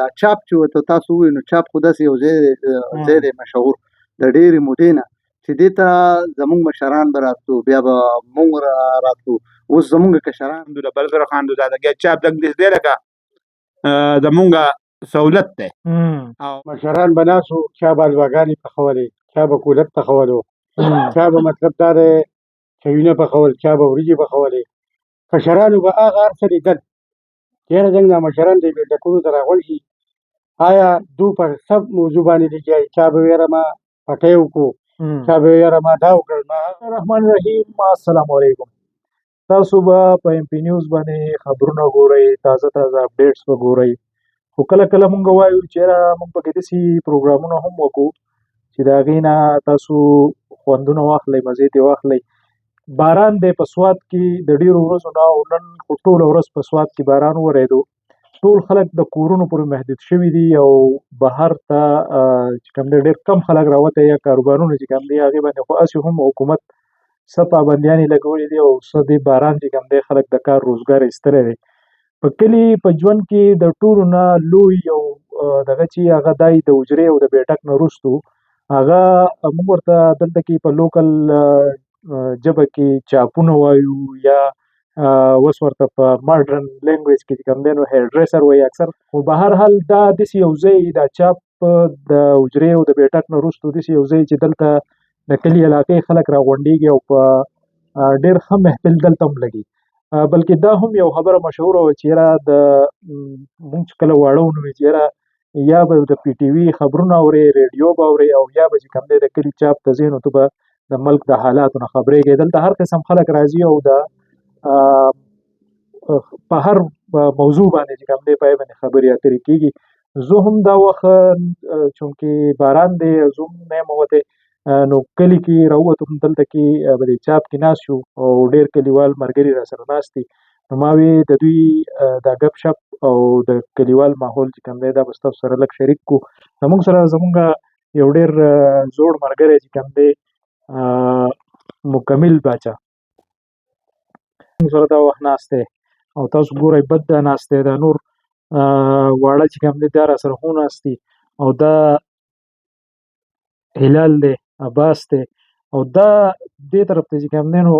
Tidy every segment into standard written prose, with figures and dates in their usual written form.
دا چاپ چې ورته تاسو ووایئ نو چاپ خو داسې یو ځای دی مشهور د ډېرې مودې نه چې دې ته زموږ مشران به راتلو بیا به موږ راتلو اوس زموږ کشران د بلګر خان د دادګۍ چاپ دغ دې لکه زموږ سہولت دی او مشران به ناسو چا به الواګانې پخولې چا به کولک پخولو چا به مطلب دا دی چایونه پخول چا به وریجې پخولې کشرانو به هغه هر څه لیدل چېرې زموږ دا مشران دی ډکونو ته راغونډ شي آیا دو په سب موضوع باندې لګیا چا به ویره ما پټۍ وکړو چا به ویره ما دا وکړل الرحمن الرحیم السلام علیکم تاسو به په ایم پی نیوز باندې خبرونه ګورئ تازه اپډیټس به ګورئ خو کله کله مونږ وایو چېرې مونږ پکې داسې پروګرامونه هم وکړو چې د هغې نه تاسو خوندونه واخلئ مزې ترې واخلئ باران دی په سوات کې د ډېرو ورځو نه او نن خو ټوله ورځ په سوات کې باران وورېدو ټول خلک د کورونو پورې محدود شوي دي او بهر ته چې کوم دی ډېر کم خلک راوتی یا کاروبارونه چې کوم دی هغې باندې خو هسې هم حکومت څه پابندیانې لګولې دي او څه د باران چې کوم دی خلک د کار روزګار ایستلی دی په کلي په ژوند کې د ټولو نه لوی یو دغه چې هغه دی د حجرې او د بیټک نه وروستو هغه موږ ورته دلته کې په لوکل ژبه کې چاپونه وایو یا اوس ورته په ماډرن لینګویج کې چې کوم دی نو هیر ډریسر وایي اکثر خو به هر حال دا داسې یو ځای دا چاپ د حجرې او د بیټک نه وروستو داسې یو ځای چې دلته د کلي علاقې خلک راغونډېږي او په ډېر ښه محفل دلته هم لګي بلکې دا هم یو خبره مشهوره وه چې یاره د مونږ چې کله واړه وو نو چې یاره یا به د پی ټي وي خبرونه اورې ریډیو به اورې او یا به چې کوم دی د کلي چاپ ته ځې نو ته به د ملک د حالاتو نه خبرېږې دلته هر قسم خلک راځي او د په هر موضوع باندې چې کوم دی په یې باندې خبرې اترې کېږي زه هم دا وخت چونکې باران دی زه هم نه یم وتی نو کلي کې راووتم دلته کې به د چاپ کې ناست شو او ډېر کلیوال ملګري راسره ناست دي نو ما وی د دوی دا ګپ شپ او د کلیوال ماحول چې کوم دی دا به ستاسو سره لږ شریک کړو زموږ سره زموږ یو ډېر زوړ ملګری چې کوم دی مکمل باچا موږ سره دا وخت ناست دی او تاسو ګورئ بد دا ناست دی دا نور واړه چې کوم دی دا راسره خو ناست دي او دا هلال دی عباس دی او دا دې طرف ته چې کوم دی نو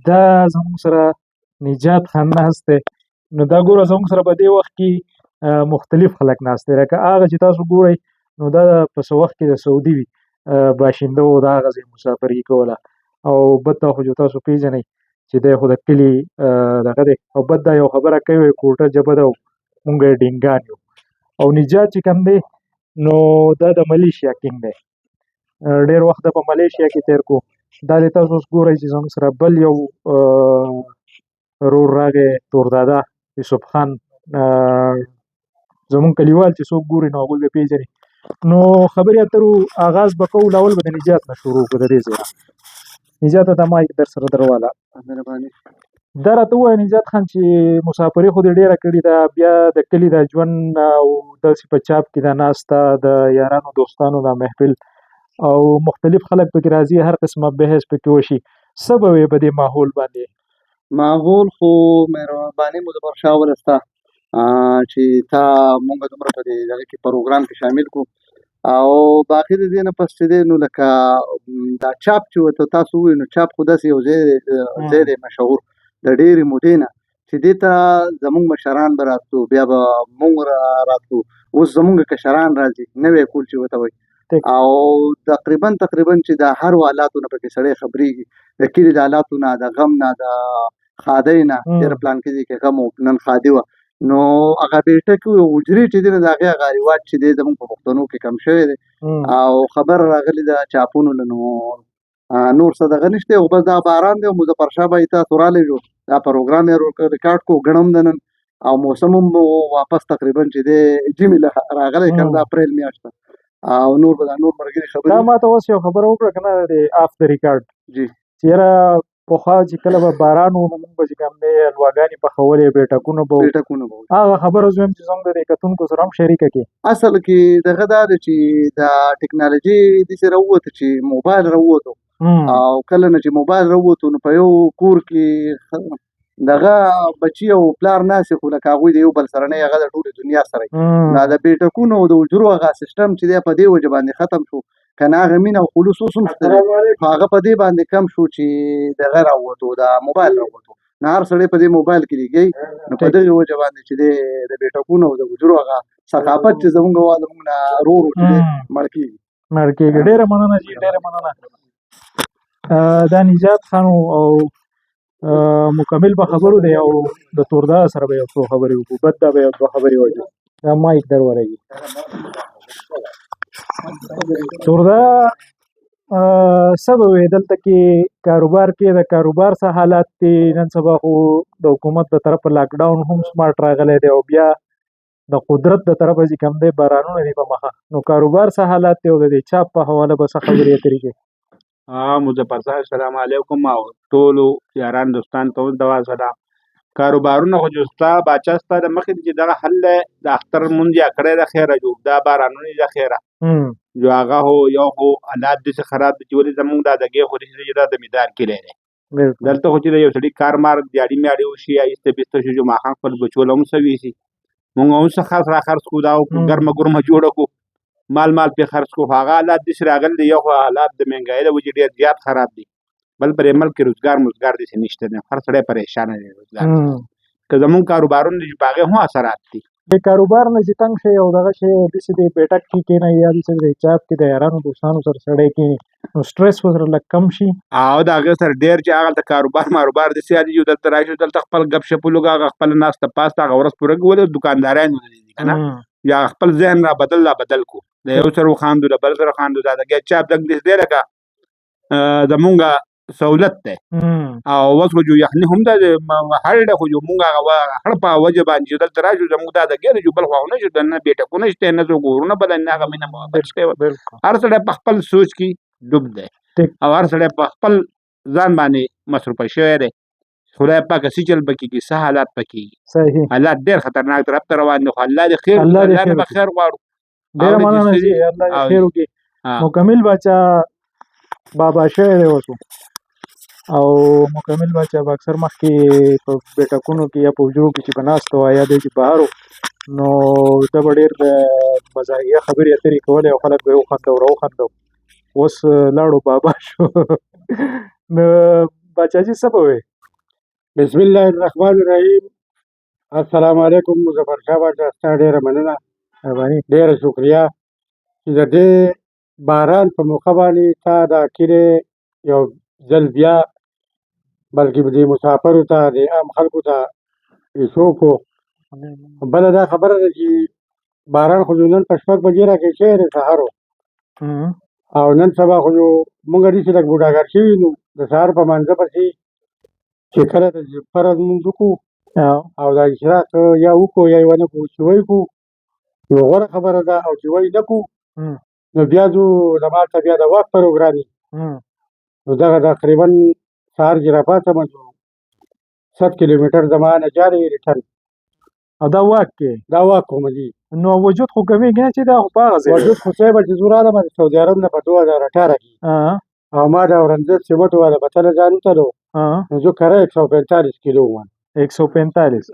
دا زموږ سره نجات خان ناست دی نو دا ګوره زموږ سره په دې وخت کې مختلف خلک ناست دی لکه هغه چې تاسو ګورئ نو دا په څه وخت کې د سعودي وي باشنده و د هغه ځای مسافري کوله او بد دا خو چې تاسو پېژنئ چې دی خو د کلي دغه دی او بد دا یو خبره کوي کوټه ژبه ده او مونږ یې ډینګان یو او نجات چې کوم دی نو دا د ملیشیا کینګ دی ډېر وخت په ملیشیا کې تیر کو دا د تاسو اوس ګورئ چې زموږ سره بل یو ورور راغی توردادا یوسف خان زموږ کلیوال چې څوک ګوري نو هغوی به پېژني نو خبرې اترو آغاز به کوو لاول به د نجات نه شروع کړو د دې ځای نه نجات ته مایک در سره درواله دا راته ووایه نجات خان چې مسافري خو دې ډېره کړې ده بیا د کلي دا ژوند او داسې په چاپ کې دا ناسته د یارانو دوستانو دا محفل او مختلف خلک پکې راځي هر قسمه بحث پکې وشي څه به وې په دې ماحول باندې ماحول خو مهرباني مو زبر شاه ولسته چې تا مونږ دومره په دې دغه کې پروګرام کې شامل کړو او باقي د دې نه پس چې دی نو لکه دا چاپ چې ورته تاسو ووایئ نو چاپ خو داسې یو ځای دی مشهور د ډېرې مودې نه چې دې ته زموږ مشران به راتلو بیا به موږ راتلو اوس زموږ کشران راځي نوی کول چې ورته وایي او تقریبا چې د هر حالاتو نه پکې سړی خبرېږي د کلي د حالاتو نه د غم نه د ښادۍ نه تېره پلان کې چې غم و نن ښادي وه نو هغه بیټک حجرې چې دی نو د هغې هغه رواج چې دی زموږ په پښتنو کې کم شوی دی او خبر راغلی د چاپونو نه نو نور څه دغه نشته خو بس دا باران دی او مظفر شاه به تاسو رالی شو دا پروګرام یې ریکارډ کړو ګڼم د نن او موسم هم واپس تقریبا چې دی جمې راغلی کړ د اپریل میاشت او نور به دا نور ملګري خبرې دا ما ته اوس یو خبره وکړه که نه د آف د ریکارډ جی چې یاره پخوا چې کله به باران و نو مونږ به چې کوم دی الواګانې پخولې بیټکونه به هغه خبره زه یم چې زموږ د کتونکو سره هم شریکه کړي اصل کې دغه دا دی چې دا ټکنالوژي داسې راووته چې موبایل راووتو او کله نه چې موبایل راووتو نو په یو کور کې دغه بچي او پلار ناسې خو لکه هغوی د یو بل سره نه هغه د ټولې دنیا سره دا د بیټکونو او د حجرو هغه سیسټم چې دی په دې وجه باندې ختم شو که نه هغه مینه او خلوص اوس هم شته دی خو هغه په دې باندې کم شو چې دغه راووتو د موبایل راووتو نه هر سړی په دې موبایل کې لګي نو په دغې وجه باندې چې دی د بیټکونو او د حجرو هغه ثقافت چې زموږ وا زموږ نه ورو ورو چې دی مړ کېږي ډېره مننه جي ډېره مننه دا نجات خان او مکمل به خبرو دی او د توردا سره به یو څو خبرې وکړو بد دا به یو دوه خبرې وکړو دا مایک در ورغی توردا سبب دلته کې کاروبار کې د کاروبار څه حالات دي نن سبا خو د حکومت د طرفه لاک ډاون هم سمارټ راغلی دی او بیا د قدرت د طرفه چې کوم دی بارانونه دي په مخه نو کاروبار څه حالات دي او د دې چاپ په حواله به څه خبرې اترې کوي مظفر صاحب السلام علیکم او ټولو یاران دوستان ته دوا سلام کاروبارونه خو جو ستا باچا ستا د مخکې چې دغه حل دی د اختر مونځ یا کړی د خیره جو دا بارانونه د خیره جو هغه هو یو خو حالات داسې خراب دي چې ولې زمونږ دا دګې خو داسې چې دا د میدان کلی دی دلته خو چې د یو سړي کار مار دیاړي میاړي وشي یا ایسته بیسته شو جو ماښام خپل بچو له هم څه ویسي مونږ هم څه خاص را خرڅ کړو دا ګرمه ګرمه جوړه کړو مال پې خرڅ کړو خو هغه حالات داسې راغلي دي یو خو حالات د مهنګایۍ د وجې ډېر زیات خراب دي بل پرې ملک کې روزګار داسې نشته دی هر سړی پریشانه دی روزګار که زمونږ کاروبارونه دي چې په هغې هم اثرات دي د کاروبار نه چې تنګ شي او دغه شی داسې د بیټک کې کښېنئ یا داسې د چاپ کې د یارانو دوستانو سره سړی کښېني نو سټرس ورسره لږ کم شي او د هغې سره ډېر چې هغلته کاروبار داسې یادي چې دلته راشي دلته خپل ګپ شپ ولږه هغه خپله ناسته پاسته هغه ورځ پوره ولې دوکانداران ولري که نه یا خپل ذهن را بدل کو د یو سره وخاندو د بل سره خاندو دا د چاپ دک داسې دی لکه زمونږ سہولت دی او اوس خو جو یخني هم ده هر ډول خو جو مونږ هغه هر په وجه باندې چې دلته راشو زموږ دا د ګېرې جو بل خوا نه شو نه بیټکونه شته نه څوک ورونه بل نه هغه مینه محبت شته هر سړی په خپل سوچ کې ډوب دی او هر سړی په خپل ځان باندې مصروفه شوی دی خدای پاک څه چل پکې کې څه حالات پکې صحیح حالات ډېر خطرناک طرف ته روان دي خو الله دې خیر الله دې خیر غواړو ډېره مننه جي الله دې خیر وکړي مکمل باچا بابا شوی دی اوس او مکمل باچا به اکثر مخکې په بیټکونو کې یا په حجرو کې چې به ناست وه یا دی چې بهر نو ده به ډېر مزاحیه خبرې اترې کولې او خلک به یې وخندو راوخندو اوس لاړو بابا شو نو باچا جي څه به وایې بسم الله الرحمن الرحیم السلام علیکم مظفر شاه باچا ستا ډېره مننه ډېره شکریه چې د دې باران په موقع باندې تا دا کلي یو ځل بیا بلکې دې مسافرو ته د عام خلکو ته ایسو کړو بله دا خبره ده چې باران خو نن په 6 بجې راکې شوی دی سهار او نن سبا خو مونږ داسې لږ بوډاګر شوي نو د سهار په مانځه پسې چې کله د فرض لمونځ وکړو او دا اشراق یا وکړو یا یې ونه کړو چې وی کړو نو غوره خبره ده او چې وی نه کړو نو بیا ځو لمانځه بیا د واک پروګرام نو دغه تقریبا سهار چې راپاڅم 7 کیلومتر زما نه جارې ریټرن او دا واک کې دا واک کوم دي نو وجود خو کمیږي نه چې دا خو په هغه ځای وجود خو صاحب چې زه راغلم د سعودي عرب نه په 2018 کې او ما د اورنګزیب سیمټ والا په تله ځان وتلو نو زه کره 145 کیلو وم 145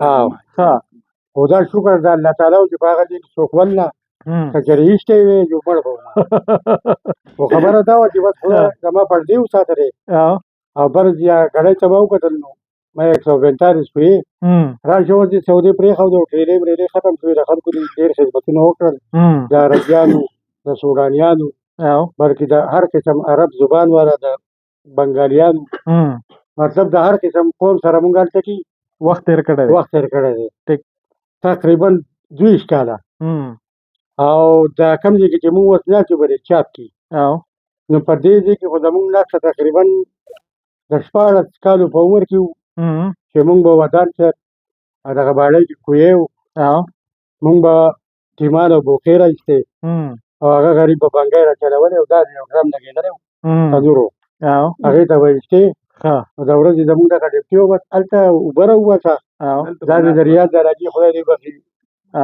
ښه خو دا شکر د الله تعالی چې په هغه ځای کې څوک ولنه که چېرې ایستی وی جو مړ به وم خو خبره دا وه چې بس خدای زما پردې وساتلی او برز یا ګړی ته به وکتل نو ما 145 وې راشه اوس د سعودي پرېښودو ټرېلې برېلې ختم شوې د خلکو دې ډېر خدمتونه وکړل د عربیانو د سوډانیانو بلکې د هر قسم عرب زبان والا د بنګالیانو مطلب د هر قسم قوم سره مونږ هلته کې وخت تېر کړی دی تقریبا 20 کاله او دا کم ځای کې چې مونږ اوس ناست یو به د چاپ کې نو په دې ځای کې خو زمونږ ناسته تقریبا د 14 کالو په عمر کې وو چې مونږ به ودان صاحب دغه باړۍ کې کویې وو مونږ به ټیمان او بوقې راایستې او هغه غریب به بنګۍ راچلولې او دا د یو ډرم لګېدلی وو تنور و هغې ته به ایستې نو د ورځې زمونږ دغه ډیپټي و بس هلته اوبه راوباسه دا د ریاض د راجي خدای دې بخښي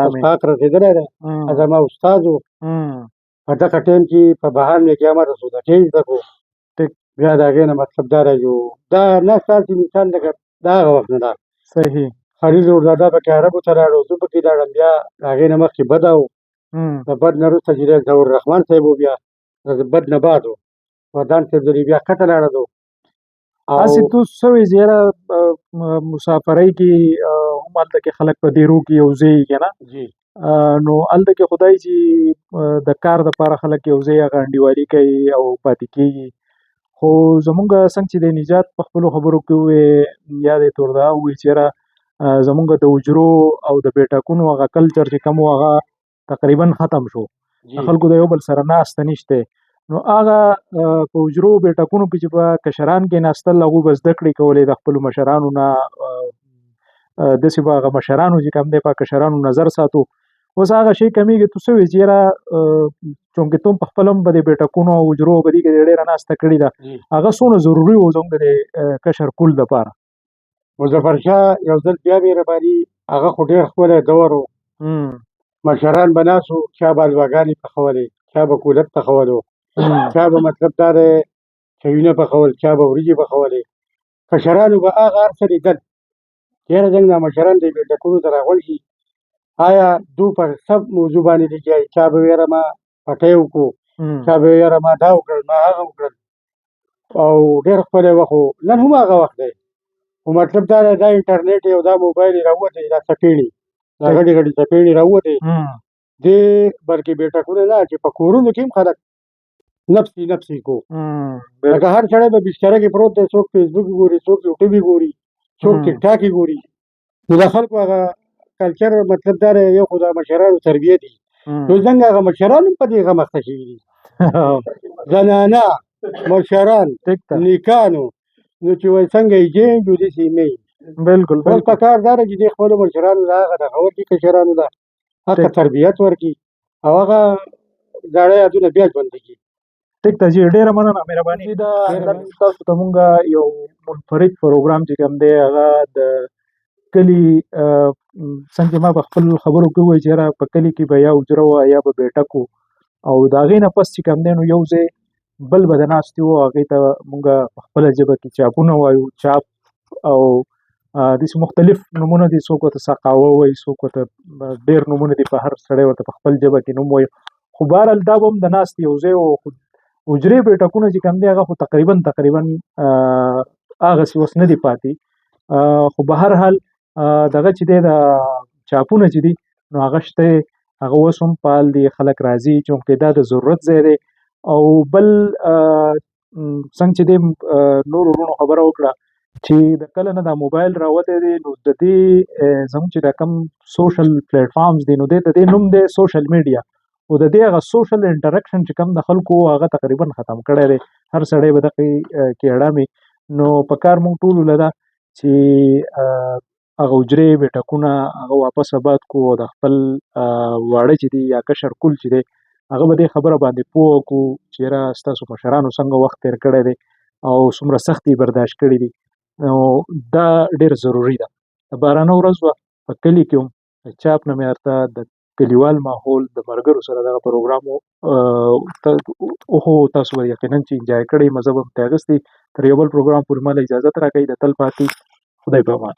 اسحاق رسېدلی دی زما استاد و په دغه ټایم کې په بهر کې ما رسو د ټې زده کړو بیا د هغې نه مطلب دا راځو دا نه ستاسې مثال لکه د هغه وخت نه ده صحیح. خلیل زورداده پکې عربو ته لاړو، زه پکې لاړم. بیا د هغې نه مخکې بده و، د بد نه وروسته چې دی ظهور الرحمن صاحب و، بیا د بد نه بعد و ودان صاحب د بیا کته لاړه دو. هسې تو څه وایي چې یاره مسافرۍ کې هم هلته کې خلک په دیرو کې یو ځای وي که نه، جی نو هلته کې خدای چې د کار دپاره خلک یو ځای هغه انډیوالي کوي او پاتې کېږي. خو زمونږ څنګه چې د نجات په خپلو خبرو کې ووایې یا د توردا ووایي چې یاره زمونږ د حجرو او د بیټکونو هغه کلچر چې کوم و هغه تقریبا ختم شو، جی د خلکو د یو بل سره ناسته نشته. نو هغه په حجرو بیټکونو کې چې به کشران کېناستل هغوی به زده کړې کولې د خپلو مشرانو نه، داسې به هغه مشرانو چې کوم دی په کشرانو نظر ساتو. اوس هغه شی کمیږي. تو څه وایې چې یاره چونکې تم په خپله هم به د بیټکونو او حجرو په دې کې ډېره ناسته کړې ده، هغه څومره ضروري و زموږ د کشر کول دپاره؟ مظفر شاه یو ځل بیا مهرباني، هغه خو ډېر ښکلی دور و. مشران به ناست وو، چا به حلواګانې پخولې، چا به کولک پخولو، چا به مطلب دا دی چایونه پخول، چا به وریجې پخولې. کشرانو به هغه هر څه لیدل چې یاره زموږ دا مشران د بیټکونو ته راغونډ شي، آیا دو په سب موضوع باندې لګیا. چا به یاره ما پټۍ وکړو، چا به یاره ما دا وکړل، ما هغه وکړل، او ډېر ښکلی وخت و. نن هم هغه وخت دی، خو مطلب دا دی دا انټرنیټ او دا موبایل یې راووتی، دا څپېړې، دا غټې غټې څپېړې راووتې دې، بلکې بیټکونه نه چې په کورونو کې هم خلک نفسي نفسي کو. لکه هر سړی به بستره کې پروت دی، څوک فیسبوک ګوري، څوک یوټیوب ګوري، څوک ټیک ټاک ګوري. نو د خلکو هغه کلچر مطلب دا دی یو خو د مشرانو تربیه دي، نو څنګه هغه مشران هم په دې غم اخته شوي دي، زنانه مشران نیکانو، نو چې وایي څنګه یې جینج و داسې مې بلکل اوس په کار دا ده چې دې خپلو مشرانو ته هغه دغه ورکړي، کشرانو ته هغه تربیت ورکړي او هغه زاړه یادونه بیا ژوندي کړي. ټیک ته جي، ډېره مننه مهرباني. دا نن تاسو ته مونږ یو منفرد پروګرام چې کوم دی هغه د کلي څنګه ما په خپل خبرو کې ووایي چې یاره په کلي کې به یا حجره وه یا به بیټک و، او د هغې نه پس چې کوم دی نو یو ځای بل به د ناستې وو، هغې ته مونږ په خپله ژبه کې چاپونه وایو، چاپ او داسې مختلف نومونه دي، څوک ورته سقاوه وایي، څوک ورته ډېر نومونه دي، په هر سړی ورته په خپل ژبه کې نوم وایي. خو بهرحال دا به هم د ناستې یو ځای و. حجرې بیټکونه چې کوم دی هغه خو تقریبا هغسې اوس نه دي پاتې. خو به هر حال دغه چې دی د چاپونه چې دي نو هغه شته، هغه اوس هم فعال دي، خلک راځي چونکې دا د ضرورت ځای دی. او بل څنګه چې دی نورو وروڼو خبره وکړه چې د کله نه دا موبایل راوتی دی، نو د دې زموږ چې دا کوم سوشل پلیټ فارمز دي نو د دې نوم دی سوشل میډیا، او د دې هغه سوشل انټریکشن چې کوم د خلکو هغه تقریبا ختم کړی دی. هر سړی به دغې کې اړمې. نو په کار موږ ټولو له ده چې هغه حجرې بیټکونه هغه واپس آباد کړو، او د خپل واړه چې دي یا کشر کول چې دی هغه به دې خبره باندې پوه کړو چې یاره ستاسو مشرانو څنګه وخت تېر کړی دی او څومره سختې برداشت کړي دي. نو دا ډېر ضروري ده. د بارانه ورځ وه، په کلي کې هم چاپ نه مې درته د کلیوال ماحول د ملګرو سره دغه پروګرام و، خو تاسو به یقینا چې انجای کړی، مزه به هم ترې اخیستی. تر یو بل پروګرام پورې ماله اجازت راکوئ، د تل پاتې خدای په امان.